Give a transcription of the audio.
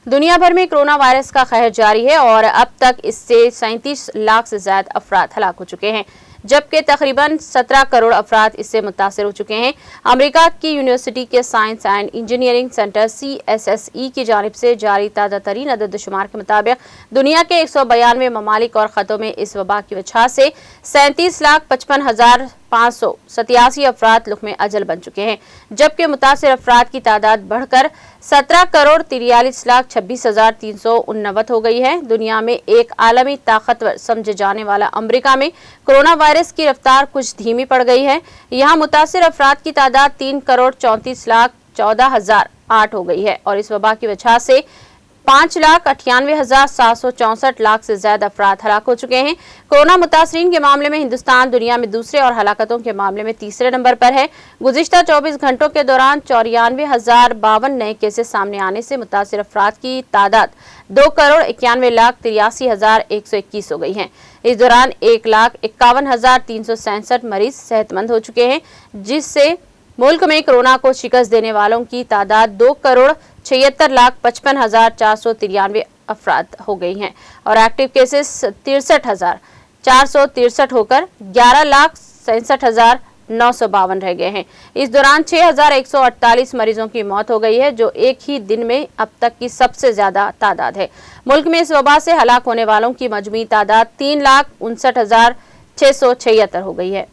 दुनिया भर में कोरोना वायरस का कहर जारी है और अब तक इससे 37 लाख से ज्यादा अफराद हलाक हो चुके हैं, जबकि तकरीबन 17 करोड़ अफराद इससे मुतासर हो चुके हैं। अमेरिका की यूनिवर्सिटी के science and engineering centre CSSE की जानिब से जारी ताज़ा तरीन अदद शुमार के मुताबिक दुनिया के 192 ममालिक और ख़तों में इस वबा की वजह से 37,55,587 अफराद लुक़्मे अजल बन चुके हैं, जबकि मुतासर अफराद की तादाद बढ़कर 17,43,26,389 हो गई है। दुनिया में एक आलमी ताकतवर समझे जाने वाला अमेरिका में कोरोना वायरस की रफ्तार कुछ धीमी पड़ गई है। यहाँ मुतासिर अफराद की तादाद 3,34,14,008 हो गई है और इस वबा की वजह से 5,98,764 लाख से ज्यादा अफराद हलाक हो चुके हैं। कोरोना मुतासरीन के मामले में हिंदुस्तान दुनिया में दूसरे और हलाकतों के मामले में तीसरे नंबर पर है। गुज़िश्ता 24 घंटों के दौरान 94,052 नए केसेस सामने आने से मुतासिर अफराद की तादाद 2,91,83,121 हो गई है। इस दौरान 1,51,367 मरीज सेहतमंद हो चुके हैं, जिससे मुल्क में कोरोना को शिकस्त देने वालों की तादाद 2,76,55,493 अफराद हो गई हैं और एक्टिव केसेस 63,463 होकर 11,67,952 रह गए हैं। इस दौरान 6,148 मरीजों की मौत हो गई है, जो एक ही दिन में अब तक की सबसे ज्यादा तादाद है। मुल्क में इस वबा से हलाक होने वालों की मजमूई तादाद 3,59,676 हो गई है।